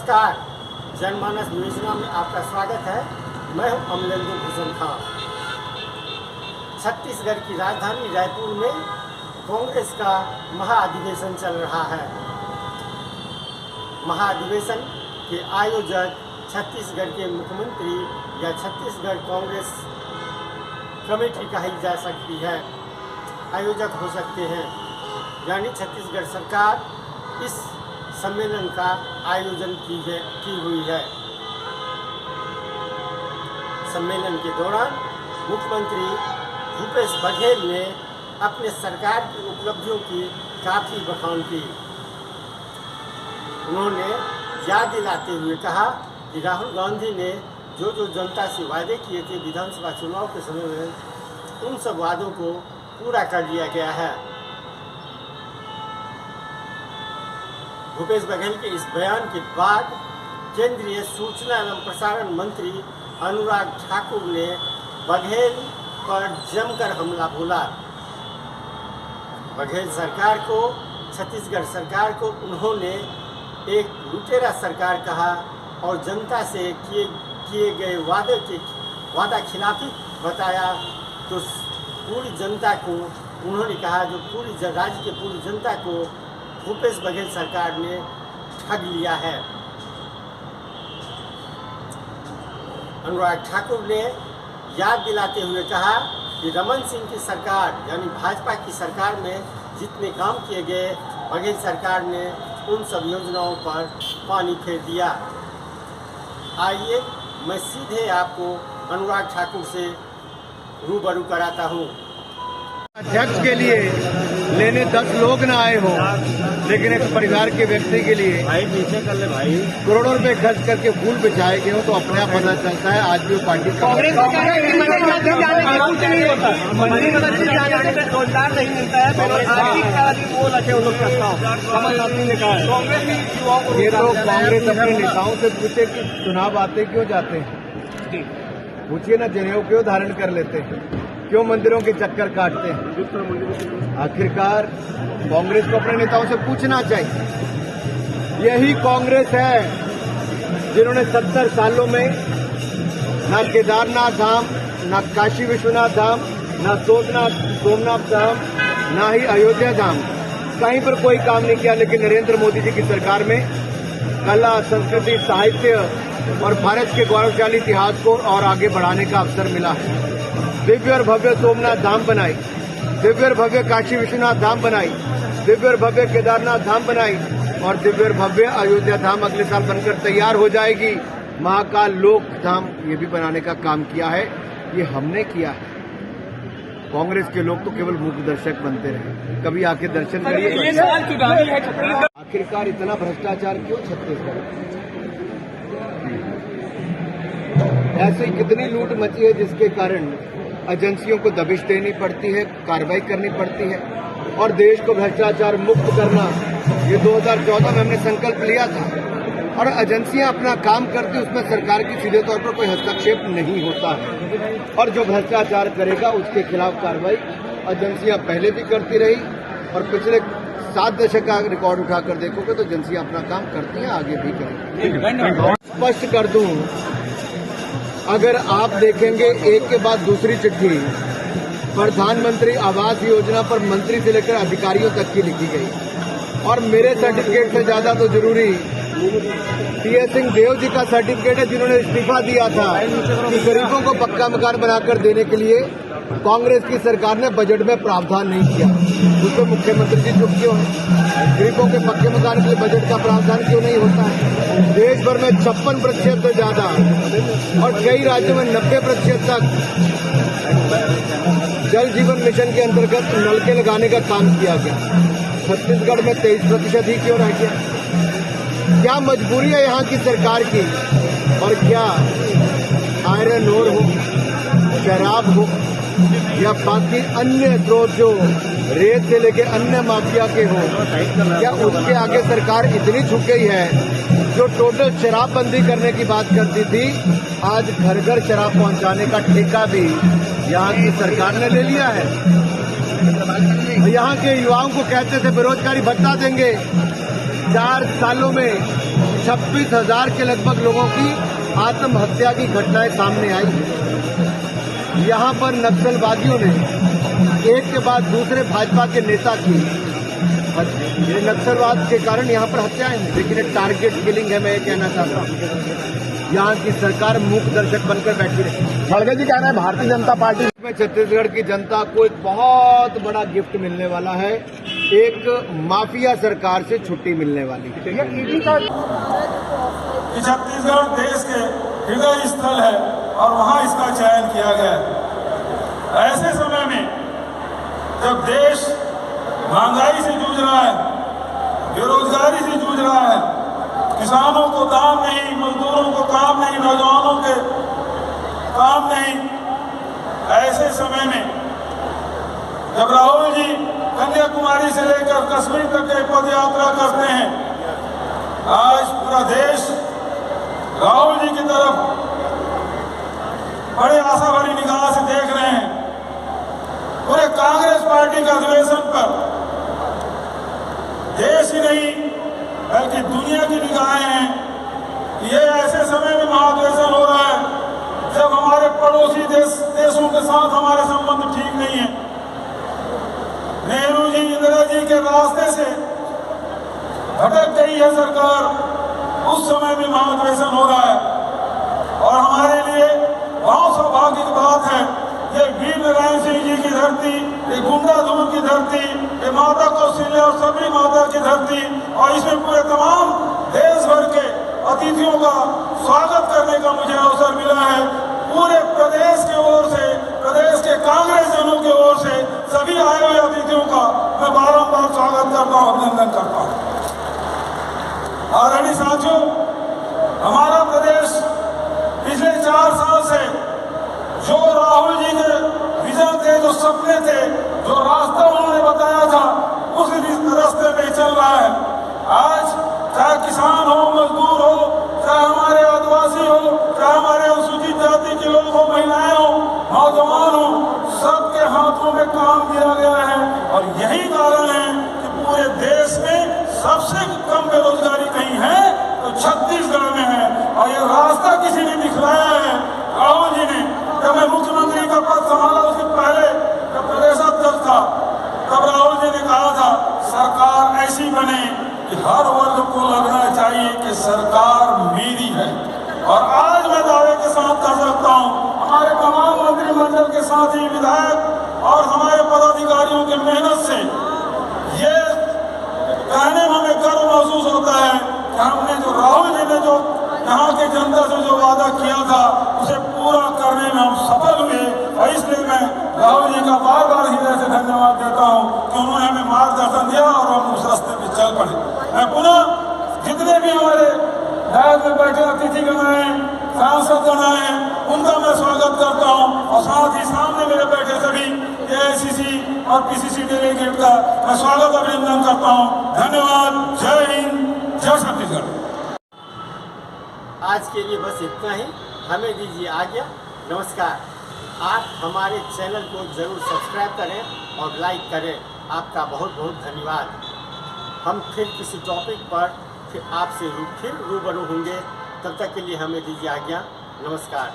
नमस्कार, जनमानस योजना में आपका स्वागत है। मैं हूं अमलेंदु भूषण खान। छत्तीसगढ़ की राजधानी रायपुर में कांग्रेस का महाअधिवेशन चल रहा है। महाअधिवेशन के आयोजक छत्तीसगढ़ के मुख्यमंत्री या छत्तीसगढ़ कांग्रेस कमेटी कही जा सकती है, आयोजक हो सकते हैं। यानी छत्तीसगढ़ सरकार इस सम्मेलन का आयोजन की हुई है। सम्मेलन के दौरान मुख्यमंत्री भूपेश बघेल ने अपने सरकार की उपलब्धियों की काफ़ी बखान की। उन्होंने याद दिलाते हुए कहा कि राहुल गांधी ने जो जनता से वादे किए थे विधानसभा चुनाव के समय में, उन सब वादों को पूरा कर लिया गया है। भूपेश बघेल के इस बयान के बाद केंद्रीय सूचना एवं प्रसारण मंत्री अनुराग ठाकुर ने बघेल पर जमकर हमला बोला। बघेल सरकार को, छत्तीसगढ़ सरकार को उन्होंने एक लुटेरा सरकार कहा और जनता से किए गए वादा खिलाफी बताया। तो पूरी जनता को उन्होंने कहा, जो पूरी राज्य की पूरी जनता को भूपेश बघेल सरकार ने ठग लिया है। अनुराग ठाकुर ने याद दिलाते हुए कहा कि रमन सिंह की सरकार यानी भाजपा की सरकार में जितने काम किए गए, बघेल सरकार ने उन सब योजनाओं पर पानी फेर दिया। आइए मैं सीधे आपको अनुराग ठाकुर से रूबरू कराता हूँ। अध्यक्ष के लिए लेने 10 लोग ना आए हो, लेकिन एक परिवार के व्यक्ति के लिए करोड़ों रुपए खर्च करके फूल बिछाए गए हो, तो अपने आप पता चलता है आज भी वो पार्टी कांग्रेस रोजगार नहीं मिलता है। ये तो कांग्रेस अपने नेताओं से पूछे कि चुनाव आते क्यों जाते हैं, पूछिए ना, जनेऊ क्यों धारण कर लेते हैं, क्यों मंदिरों के चक्कर काटते हैं। आखिरकार कांग्रेस को अपने नेताओं से पूछना चाहिए। यही कांग्रेस है जिन्होंने 70 सालों में न केदारनाथ धाम, न काशी विश्वनाथ धाम, न सोमनाथ धाम, न ही अयोध्या धाम, कहीं पर कोई काम नहीं किया। लेकिन नरेंद्र मोदी जी की सरकार में कला, संस्कृति, साहित्य और भारत के गौरवशाली इतिहास को और आगे बढ़ाने का अवसर मिला है। दिव्य और भव्य सोमनाथ धाम बनाई, दिव्य और भव्य काशी विश्वनाथ धाम बनाई, दिव्य और भव्य केदारनाथ धाम बनाई और दिव्य और भव्य अयोध्या धाम अगले साल बनकर तैयार हो जाएगी। महाकाल लोक धाम ये भी बनाने का काम किया है, ये हमने किया है। कांग्रेस के लोग तो केवल मूक दर्शक बनते रहे, कभी आके दर्शन करिए। आखिरकार इतना भ्रष्टाचार क्यों छत्तीसगढ़? ऐसी कितनी लूट मची है जिसके कारण एजेंसियों को दबिश देनी पड़ती है, कार्रवाई करनी पड़ती है। और देश को भ्रष्टाचार मुक्त करना, ये 2014 में हमने संकल्प लिया था। और एजेंसियां अपना काम करती, उसमें सरकार की सीधे तौर पर कोई हस्तक्षेप नहीं होता है। और जो भ्रष्टाचार करेगा उसके खिलाफ कार्रवाई एजेंसियां पहले भी करती रही और पिछले 7 दशक का रिकॉर्ड उठाकर देखोगे तो एजेंसियां अपना काम करती हैं, आगे भी करेंगी। स्पष्ट कर दूं, अगर आप देखेंगे एक के बाद दूसरी चिट्ठी प्रधानमंत्री आवास योजना पर मंत्री से लेकर अधिकारियों तक की लिखी गई। और मेरे सर्टिफिकेट से ज्यादा तो जरूरी टीएस सिंह देव जी का सर्टिफिकेट है, जिन्होंने इस्तीफा दिया था कि गरीबों को पक्का मकान बनाकर देने के लिए कांग्रेस की सरकार ने बजट में प्रावधान नहीं किया। उसको मुख्यमंत्री जी चुप क्यों है? गरीबों के पक्के मकान के लिए बजट का प्रावधान क्यों नहीं होता है? देश भर में 56% से ज्यादा और कई राज्यों में 90% तक जल जीवन मिशन के अंतर्गत नलके लगाने का काम किया गया। छत्तीसगढ़ में 23% ही क्यों रह गया? क्या मजबूरी है यहाँ की सरकार की? और क्या आयरन ओर हो, शराब हो या बाकी अन्य स्रोत जो रेत से लेके अन्य माफिया के हो, क्या उसके आगे सरकार इतनी झुक गई है? जो टोटल शराबबंदी करने की बात करती थी, आज घर घर शराब पहुंचाने का ठेका भी यहाँ की सरकार ने ले लिया है। यहाँ के युवाओं को कहते थे बेरोजगारी भत्ता देंगे, 4 सालों में 26,000 के लगभग लोगों की आत्महत्या की घटनाएं सामने आई। यहां पर नक्सलवादियों ने एक के बाद दूसरे भाजपा के नेता की, ये नक्सलवाद के कारण यहां पर हत्याएं हैं, लेकिन ये टारगेट किलिंग है। मैं ये कहना चाहता हूं यहां की सरकार मूक दर्शक बनकर बैठी रही। खड़गे जी कह रहे हैं भारतीय जनता पार्टी में छत्तीसगढ़ की जनता को एक बहुत बड़ा गिफ्ट मिलने वाला है, एक माफिया सरकार से छुट्टी मिलने वाली है। कि छत्तीसगढ़ देश के हृदय स्थल है और वहां इसका चयन किया गया है। ऐसे समय में जब देश महंगाई से जूझ रहा है, बेरोजगारी से जूझ रहा है, किसानों को दाम नहीं, मजदूरों को काम नहीं, नौजवानों के काम नहीं, ऐसे समय में जब राहुल जी कन्याकुमारी से लेकर कश्मीर तक की पद यात्रा करते हैं, आज पूरा देश राहुल जी की तरफ बड़े आशा भरी निगाह से देख रहे हैं। पूरे कांग्रेस पार्टी के अधिवेशन पर देश ही नहीं बल्कि दुनिया की निगाहें हैं। ये ऐसे समय में महाधिवेशन हो रहा है जब हमारे पड़ोसी देशों के साथ हमारे संबंध ठीक नहीं है। नेहरू जी, इंदिरा जी के रास्ते से भटक गई है सरकार, उस समय में महाधिवेशन हो रहा है। और हमारे लिए बहुत सौभाग्य की बात है, ये वीर नारायण सिंह जी की धरती, ये गुंडाधूर की धरती, ये माता कौशल्या और सभी माता की धरती, और इसमें पूरे तमाम देश भर के अतिथियों का स्वागत करने का मुझे अवसर मिला है। पूरे प्रदेश के ओर से, प्रदेश के कांग्रेस जनों की ओर से सभी आए हुए अतिथियों का मैं बारंबार स्वागत करता हूँ, अभिनंदन करता हूँ। आदरणीय साथियों, हमारा प्रदेश पिछले 4 साल से जो राहुल जी के विजन थे, जो सपने थे, जो रास्ता उन्होंने बताया था, उस रास्ते पे चल रहा है। आज चाहे किसान हो, मजदूर हो, चाहे हमारे आदिवासी हो, चाहे हमारे अनुसूचित जाति के लोग हो, महिलाएं हो, नौजवान हो, सबके हाथों में काम दिया गया है। और यही कारण है कि पूरे देश में सबसे कम बेरोजगारी कहीं है तो छत्तीसगढ़ में है। और ये रास्ता किसी ने दिखलाया है राहुल जी ने। जब मैं मुख्यमंत्री का पद संभाला उसके पहले जब प्रदेश अध्यक्ष था, तब राहुल जी ने कहा था सरकार ऐसी बने कि हर वर्ग को लगना चाहिए कि सरकार मेरी है। और आज मैं दावे के साथ कह सकता हूँ, हमारे तमाम मंत्रिमंडल के साथी, विधायक और हमारे पदाधिकारियों की मेहनत से ये कहने में हमें गर्व महसूस होता है कि हमने जो राहुल जी ने जो यहाँ के जनता से जो वादा किया था उसे पूरा करने में हम सफल हुए। और इसलिए मैं राहुल जी का बार बार हृदय से धन्यवाद देता हूँ कि उन्होंने हमें मार्गदर्शन दिया और हम उस रास्ते पे चल पड़े। मैं पुनः जितने भी हमारे डायस में बैठे अतिथिगण आए, सांसदगण आए, उनका मैं स्वागत करता हूँ। और साथ ही सामने मेरे बैठे सभी AICC और PCC डेलीगेट का मैं स्वागत अभिनंदन करता हूँ। धन्यवाद। जय हिंद, जय छत्तीसगढ़। आज के लिए बस इतना ही, हमें दीजिए आज्ञा। नमस्कार। आप हमारे चैनल को ज़रूर सब्सक्राइब करें और लाइक करें। आपका बहुत बहुत धन्यवाद। हम फिर किसी टॉपिक पर फिर आपसे रूबरू होंगे। तब तक के लिए हमें दीजिए आज्ञा। नमस्कार।